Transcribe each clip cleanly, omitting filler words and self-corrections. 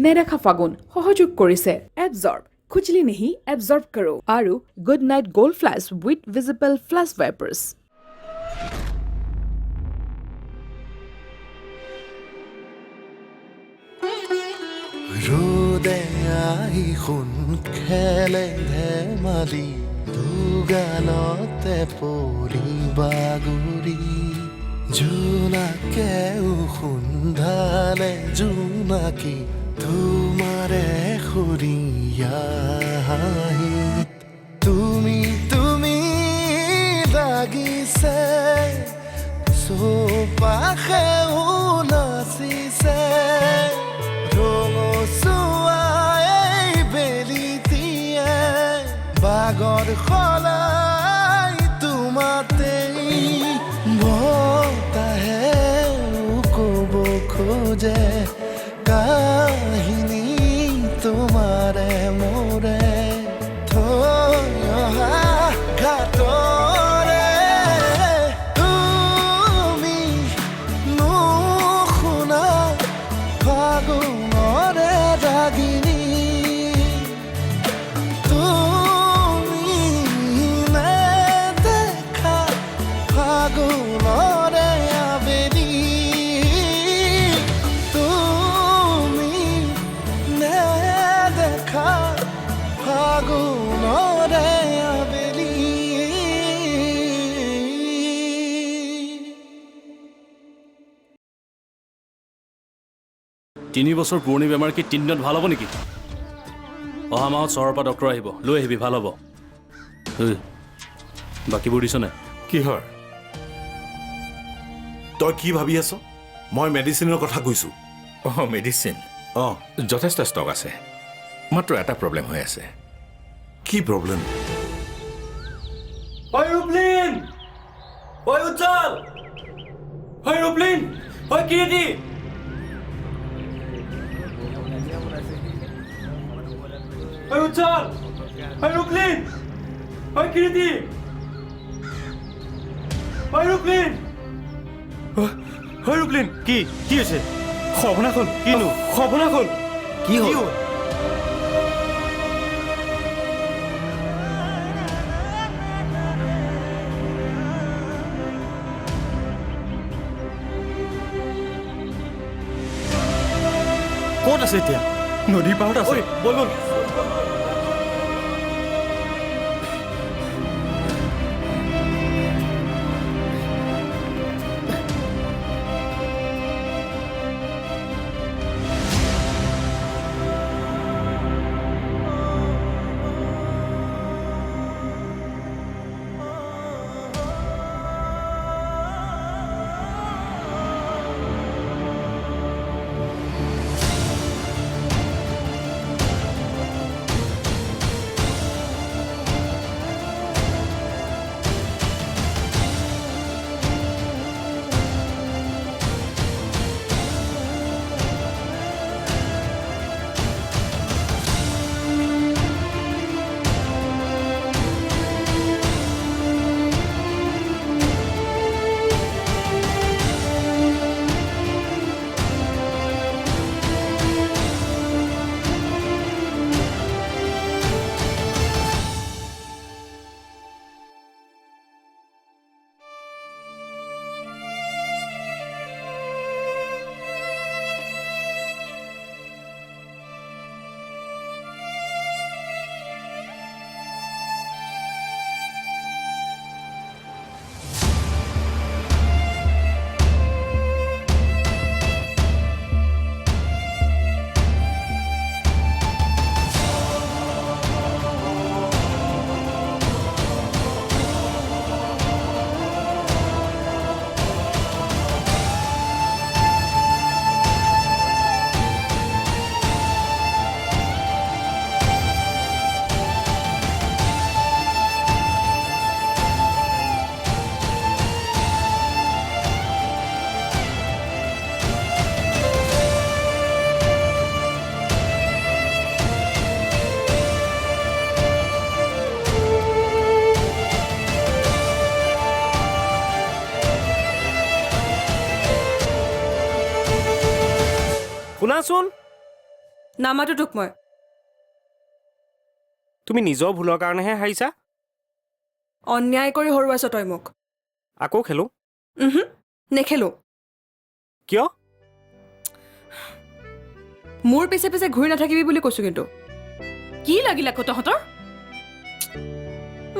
নেদেখা ফাগুন সহযোগ কৰিছে এবজৰ্ব খুজলি নেহি এবজৰ্ব কৰো আৰু good night gold flash with visible flash vipers ৰোদে আহি শুন খেলে ধেমালি দুগালতে পৰি বাগুৰি জোনাকেও সুন্ধালে জোনাকী তোমাৰে সুৰীয়া হাঁহিত তুমি লাগিছে চৌপাশেও নাচিছে বাগৰ সলাই তোমাতেই বতাহে ক'ব খোজে কাহিনী তোমাৰে মোৰে থৈ অহা ঘাটৰে তুমি নুশুনা ফাগুনৰে ৰাগিনী তিনি বছৰ পুৰণি বেমাৰ কি 3 দিনত ভাল হ'ব নেকি অহা মাহত চহৰৰ পৰা ডক্টৰ আহিব লৈ আহিবি ভাল হ'ব বাকীবোৰ দিছনে কিহৰ তই কি ভাবি আছ মই মেডিচিনৰ কথা কৈছো মেডিচিন যথেষ্ট ষ্টক আছে মাত্ৰ এটা প্ৰব্লেম হৈ আছে কি প্ৰব্লেম ঐ ৰূপলিন ঐ উজ্জ্বল ঐ ৰূপলিন ঐ কিৰিটি ঐ উজ্জ্বল ঐ ৰূপলিন ঐ কিৰিটি ঐ ৰূপলিন ঐ ৰূপলিন কি হৈছে সৰ্বনাশ হ'ল কিনো সৰ্বনাশ হ'ল কি হ'ল ক'ত আছে এতিয়া নদীৰ পাৰত আছে বল বল শুনাচোন নামাতো তোক মই তুমি নিজৰ ভুলৰ কাৰণেহে হাৰিছা অন্যায় কৰি হৰুৱাইছ তই মোক আকৌ খেলো নেখেলো কিয় মোৰ পিছে পিছে ঘূৰি নাথাকিবি বুলি কৈছো কিন্তু কি লাগিল আকৌ তহঁতৰ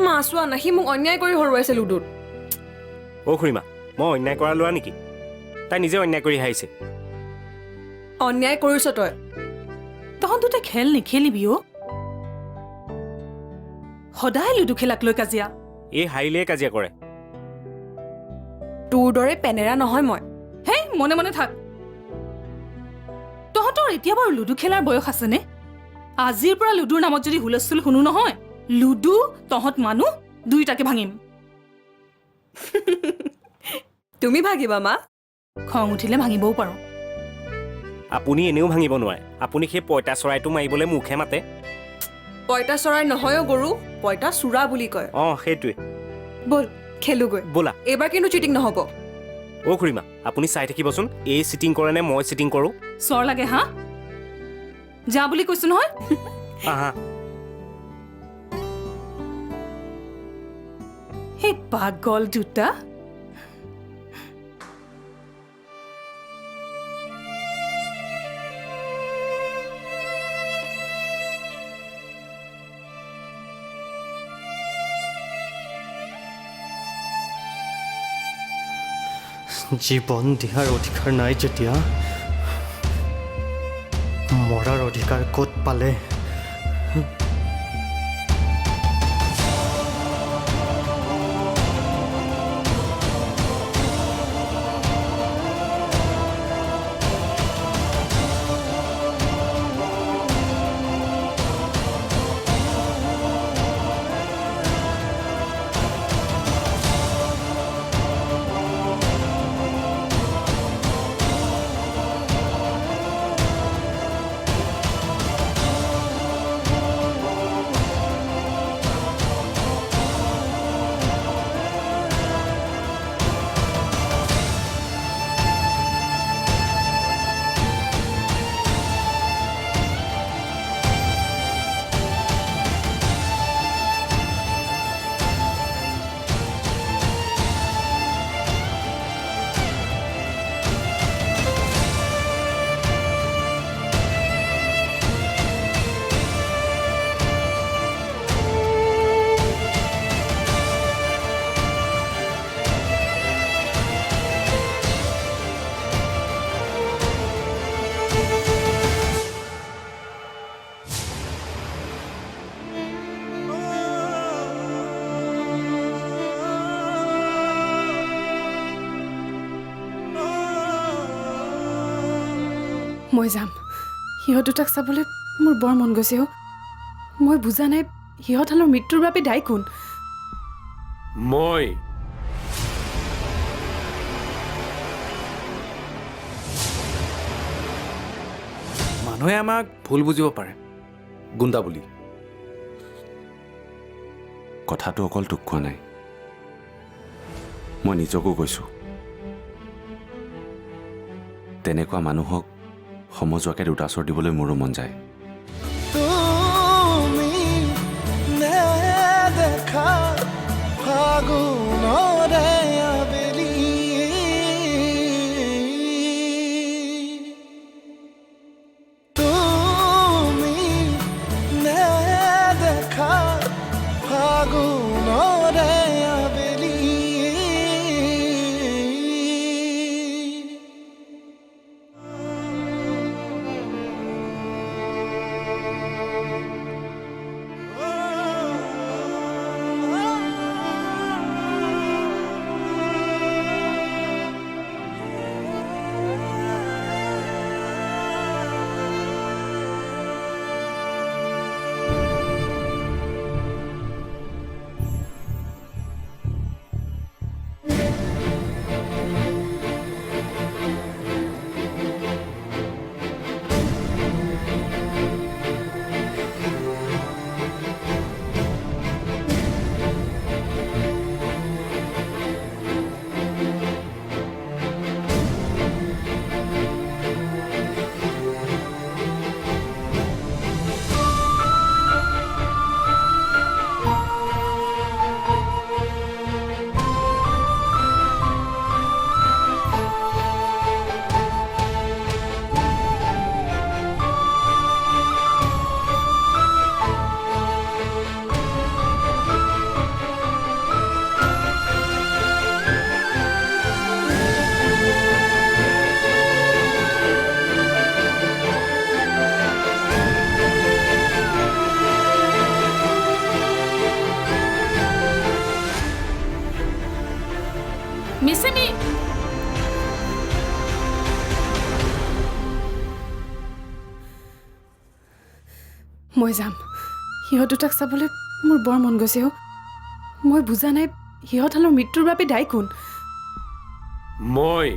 মাছোৱা না সি মোক অন্যায় কৰি হৰুৱাইছে লুডুত অ' খুৰীমা মই অন্যায় কৰা লোৱা নেকি তাই নিজে অন্যায় কৰি হাৰিছে অন্যায় কৰিছ তই তহঁত দুটা খেল নেখেলিবি অ' সদায় লুডু খেলাক লৈ কাজিয়া এই হাৰিলেই কাজিয়া কৰে তোৰ দৰে পেনেৰা নহয় মই হেই মনে মনে থাক তহঁতৰ এতিয়া বাৰু লুডু খেলাৰ বয়স আছেনে আজিৰ পৰা লুডুৰ নামত যদি হুলস্থুল শুনো নহয় লুডু তহঁত মানুহ দুইটাকে ভাঙিম তুমি ভাগিবা মা খং উঠিলে ভাঙিবও পাৰো আপুনি এনেও ভাঙিব নোৱাৰে আপুনি সেই পইতা চৰাইটো মাৰিবলৈ মুখে মাতে পইতা চৰাই নহয়ও গৰু পইতা চোৰা বুলি কয় অঁ সেইটোৱে ব'ল খেলোগৈ ব'লা এইবাৰ কিন্তু চিটিং নহ'ব অ' খুৰীমা আপুনি চাই থাকিবচোন এই চিটিং কৰে নে মই চিটিং কৰোঁ চৰ লাগে হা যা বুলি কৈছো নহয় আহা সেই পাগল দুটা জীৱন দিয়াৰ অধিকাৰ নাই যেতিয়া মৰাৰ অধিকাৰ ক'ত পালে মই যাম সিহঁত দুটাক চাবলৈ মোৰ বৰ মন গৈছে অ' মই বুজা নাই সিহঁতহালৰ মৃত্যুৰ বাবে দায়ী কোন মই মানুহে আমাক ভুল বুজিব পাৰে গুণ্ডা বুলি কথাটো অকল তোক কোৱা নাই মই নিজকো কৈছোঁ তেনেকুৱা মানুহক সমজুৱাকে দুটাচৰ দিবলৈ মোৰো মন যায় তুমি নেদেখা ফাগুনৰে আবেলি তুমি নেদেখা ফাগুনৰে আবেলি মই যাম সিহঁত দুটাক চাবলৈ মোৰ বৰ মন গৈছে অ' মই বুজা নাই সিহঁতহালৰ মৃত্যুৰ বাবে দায়ী কোন মই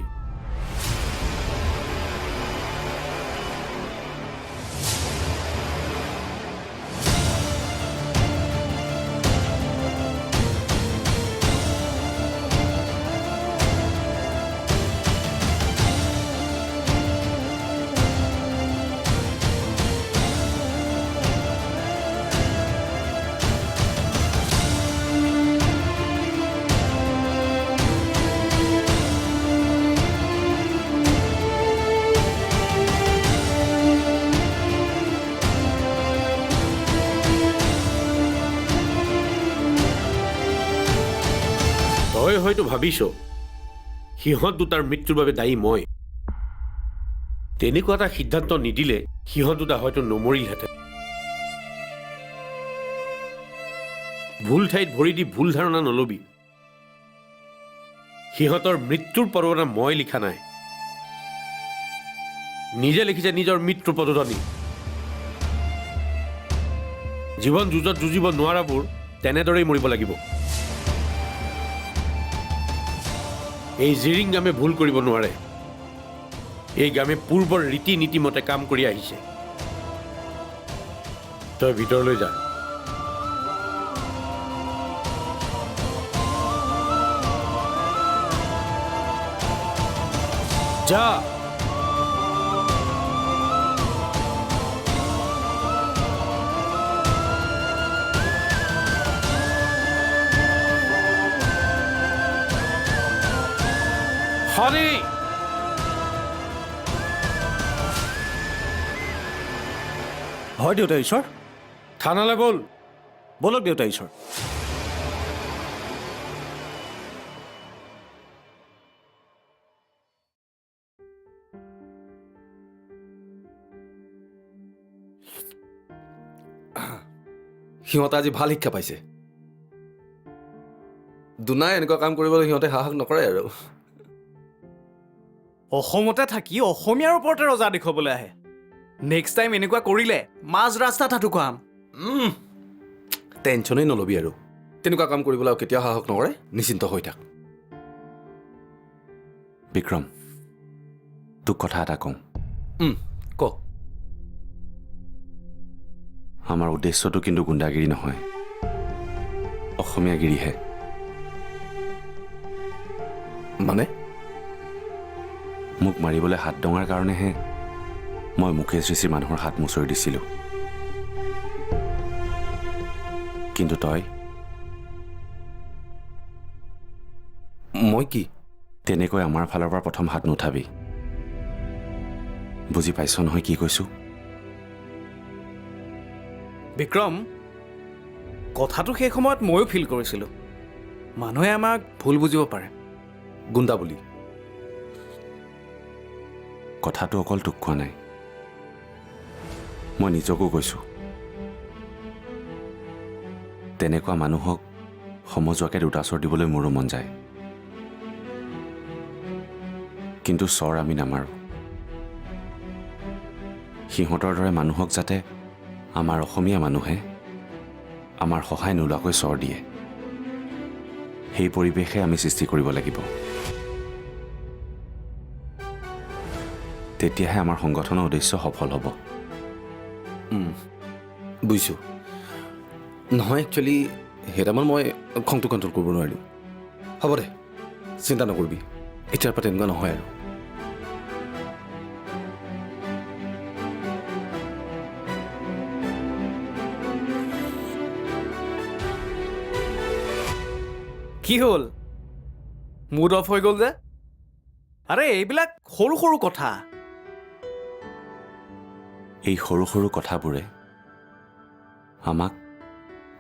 তই হয়তো ভাবিছ সিহঁত দুটাৰ মৃত্যুৰ বাবে দায়ী মই তেনেকুৱা এটা সিদ্ধান্ত নিদিলে সিহঁত দুটা হয়তো নমৰিলহেঁতেন ভুল ঠাইত ভৰি দি ভুল ধাৰণা নলবি সিহঁতৰ মৃত্যুৰ পৰৱানা মই লিখা নাই নিজে লিখিছে নিজৰ মৃত্যুৰ পদধনি জীৱন যুঁজত যুঁজিব নোৱাৰাবোৰ তেনেদৰেই মৰিব লাগিব এই জিৰিং গামে ভুল কৰিব নোৱাৰে এই গামে পূৰ্বৰ ৰীতি নীতিমতে কাম কৰি আহিছে তই ভিতৰলৈ যা যা হৰি হয় দেউতা ঈশ্বৰ থানালৈ ব'ল ব'লক দেউতা ঈশ্বৰ সিহঁতে আজি ভাল শিক্ষা পাইছে দুনাই এনেকুৱা কাম কৰিবলৈ সিহঁতে সাহস নকৰে আৰু অসমতে থাকি অসমীয়াৰ ওপৰতে ৰজা দেখুৱাবলৈ আহে নেক্সট টাইম এনেকুৱা কৰিলে মাজ ৰাস্তাত হাতু খুৱাম টেনশ্যনেই নল'বি আৰু তেনেকুৱা কাম কৰিবলৈ আৰু কেতিয়াও সাহস নকৰে নিশ্চিন্ত হৈ থাক বিক্ৰম তোক কথা এটা কওঁ ক আমাৰ উদ্দেশ্যটো কিন্তু গুণ্ডাগিৰি নহয় অসমীয়াগিৰিহে মানে মোক মাৰিবলৈ হাত ডঙাৰ কাৰণেহে মই মুকেশ ঋষিৰ মানুহৰ হাত মুচৰি দিছিলোঁ কিন্তু তই মই কি তেনেকৈ আমাৰ ফালৰ পৰা প্ৰথম হাত নুঠাবি বুজি পাইছ নহয় কি কৈছোঁ বিক্ৰম কথাটো সেই সময়ত ময়ো ফিল কৰিছিলোঁ মানুহে আমাক ভুল বুজিব পাৰে গুণ্ডা বুলি কথাটো অকল তোক কোৱা নাই মই নিজকো কৈছোঁ তেনেকুৱা মানুহক সমজুৱাকৈ দুটা চৰ দিবলৈ মোৰো মন যায় কিন্তু চৰ আমি নামাৰোঁ সিহঁতৰ দৰে মানুহক যাতে আমাৰ অসমীয়া মানুহে আমাৰ সহায় নোলোৱাকৈ চৰ দিয়ে সেই পৰিৱেশে আমি সৃষ্টি কৰিব লাগিব তেতিয়াহে আমাৰ সংগঠনৰ উদ্দেশ্য সফল হ'ব বুজিছোঁ নহয় একচুৱেলি সেইটামান মই খংটো কণ্ট্ৰল কৰিব নোৱাৰিলোঁ হ'ব দে চিন্তা নকৰিবি এতিয়াৰ পৰা তেনেকুৱা নহয় আৰু কি হ'ল মুড অফ হৈ গ'ল যে আৰে এইবিলাক সৰু সৰু কথা এই সৰু সৰু কথাবোৰে আমাক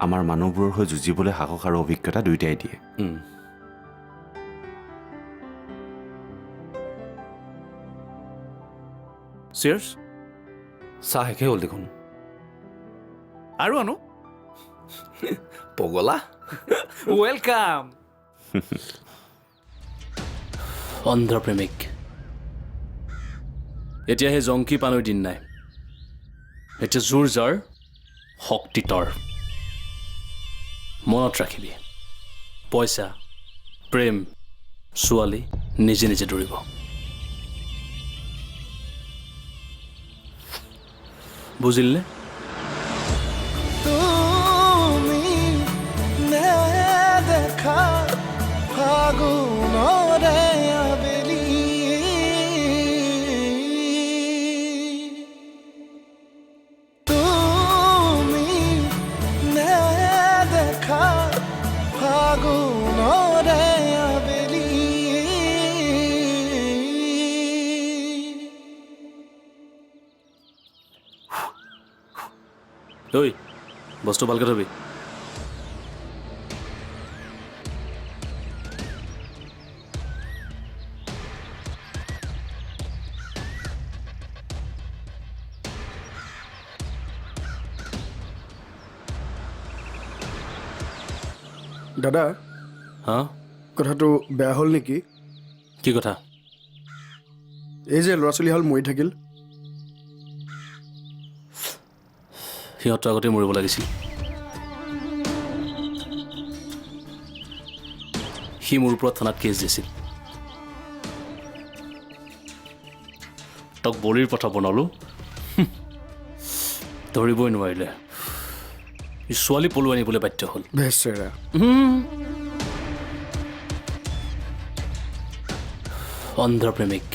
আমাৰ মানুহবোৰৰ হৈ যুঁজিবলৈ সাহস আৰু অভিজ্ঞতা দুয়োটাই দিয়ে চিয়াৰ্ছ চাহ শেষে হ'ল দেখোন আৰু আনো পগলা ৱেলকাম অন্ধ্ৰপ্ৰেমিক এতিয়া সেই জংকী পানৈৰ দিন নাই এতিয়া জোৰ জাৰ শক্তি তৰ মনত ৰাখিবি পইচা প্ৰেম ছোৱালী নিজে নিজে দৌৰিব বুজিলে তুমি নেদেখা ফাগুনৰে আবেলি তুমি নেদেখা ফাগুনৰে আবেলি ঐ বস্তু ভালকৈ থবি দাদা হা কথাটো বেয়া হ'ল নেকি কি কথা এই যে ল'ৰা ছোৱালীহাল মৰি থাকিল সিহঁতটো আগতে মৰিব লাগিছিল সি মোৰ ওপৰত থানাত কেছ দিছিল তক বলিৰ পথা বনালোঁ ধৰিবই নোৱাৰিলে ছোৱালী পলুৱাই আনিবলৈ বাধ্য হ'ল বেচেৰা অন্ধ্ৰ প্ৰেমিক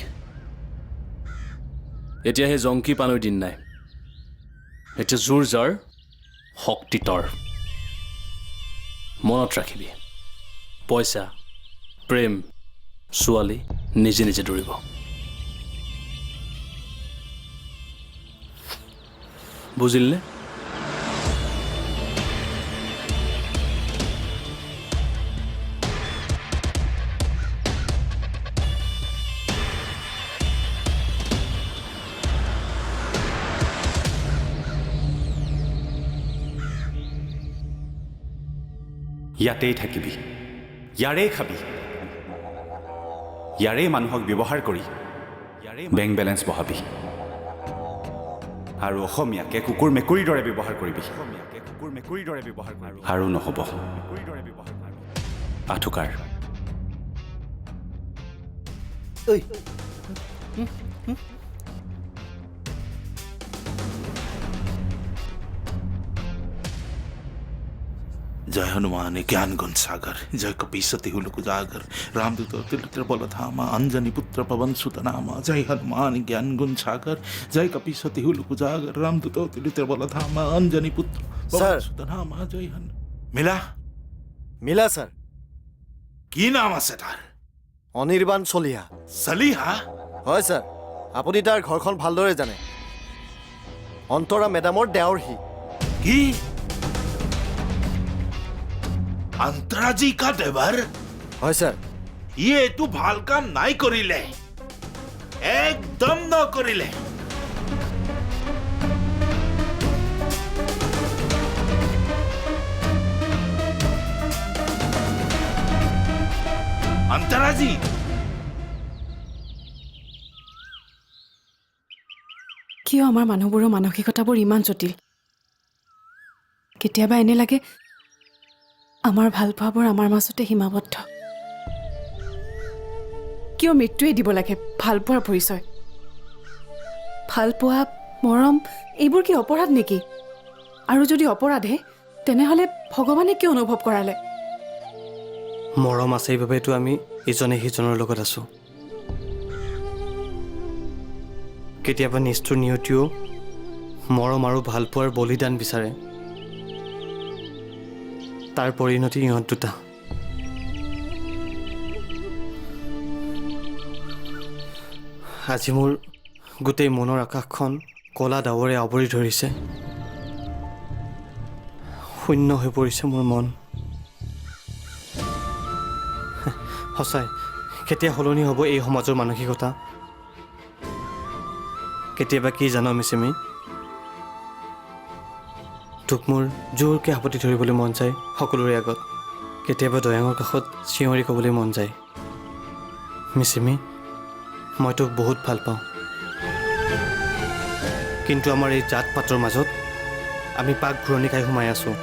এতিয়া সেই জংকী পানৈৰ দিন নাই এতিয়া জোৰ যাৰ শক্তি তৰ মনত ৰাখিবি পইচা প্ৰেম ছোৱালী নিজে নিজে দৌৰিব বুজিলে ইয়াতেই থাকিবি ইয়াৰেই খাবি ইয়াৰেই মানুহক ব্যৱহাৰ কৰি বেংক বেলেঞ্চ বহাবি আৰু অসমীয়াকে কুকুৰ মেকুৰীৰ দৰে ব্যৱহাৰ কৰিবি আৰু নহ'ব আঠুকাৰ जय हनुमान ज्ञान गुण सागर जय कपीसति हुलुक जागर रामदूत तिलित्र बलधामा अंजनी पुत्र पवन सुत नामा जय हनुमान ज्ञान गुण सागर जय कपीसति हुलुक जागर रामदूत तिलित्र बलधामा अंजनी पुत्र पवन सुत नामा जय हन मिला মিলা ছাৰ কি নাম আছে তাৰ অনিৰ্বাণ চলিহা চলিহা হয় ছাৰ আপুনি তাৰ ঘৰখন ভালদৰে জানে অন্তৰা মেডামৰ দেওৰ সি কি अंतरा जी का देवर হয় ছাৰ ये तू ভাল কাম নাই কৰিলে একদম নকৰিলে अंतरा जी কিয় আমাৰ মানুহবোৰৰ মানসিকতাবোৰ ইমান জটিল কেতিয়াবা এনে লাগে আমাৰ ভাল পোৱাবোৰ আমাৰ মাজতে সীমাবদ্ধ কিয় মৃত্যুৱে দিব লাগে ভাল পোৱাৰ পৰিচয় ভাল পোৱা মৰম এইবোৰ কি অপৰাধ নেকি আৰু যদি অপৰাধে তেনেহ'লে ভগৱানে কিয় অনুভৱ কৰালে মৰম আছে বাবেতো আমি ইজনে সিজনৰ লগত আছোঁ কেতিয়াবা নিষ্ঠুৰ নিয়তিও মৰম আৰু ভাল পোৱাৰ বলিদান বিচাৰে তাৰ পৰিণতি ইহঁত দুটা আজি মোৰ গোটেই মনৰ আকাশখন কলা ডাৱৰে আৱৰি ধৰিছে শূন্য হৈ পৰিছে মোৰ মন সঁচাই কেতিয়া সলনি হ'ব এই সমাজৰ মানসিকতা কেতিয়াবা কি জানো মিচিমি তোক মোৰ জোৰকৈ সাপতি ধৰিবলৈ মন যায় সকলোৰে আগত কেতিয়াবা দয়াঙৰ কাষত চিঞৰি ক'বলৈ মন যায় মিচিমি মই তোক বহুত ভাল পাওঁ কিন্তু আমাৰ এই জাত পাতৰ মাজত আমি পাক ঘূৰণি খাই সোমাই আছোঁ।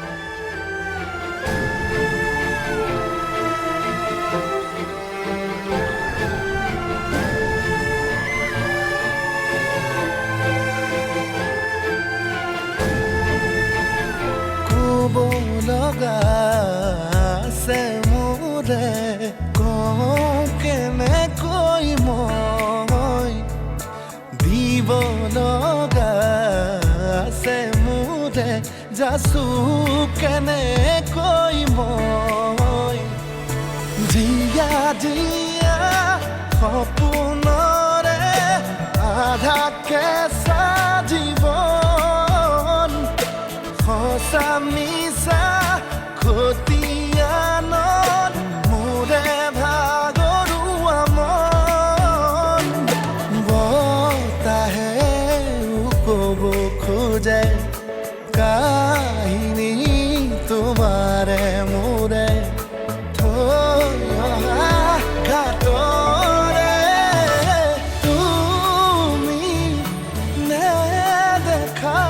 ক'ব লগা আছে মোৰে কওঁ কেনেকৈ মই দিব লগা আছে মোৰে যাচো কেনেকৈ মই জীয়া জীয়া সপোনৰে আধা কেঁচা জীৱন সঁচা মিছা খতিয়ানত মোৰে ভাগৰুৱা মন বতাহেও ক'ব খোজে কাহিনী তোমাৰে মোৰে থৈ অহা ঘাটৰে তুমি নেদেখা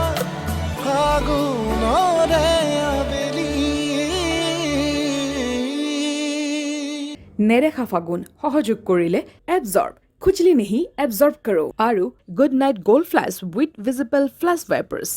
ফাগুনৰে আবেলি। নেদেখা ফাগুন সহযোগ কৰিলে এবজৰ্ব খুজলি নেহি এবজৰ্ব কৰো আৰু good night gold flash with visible flash ৱাইপাৰ্ছ।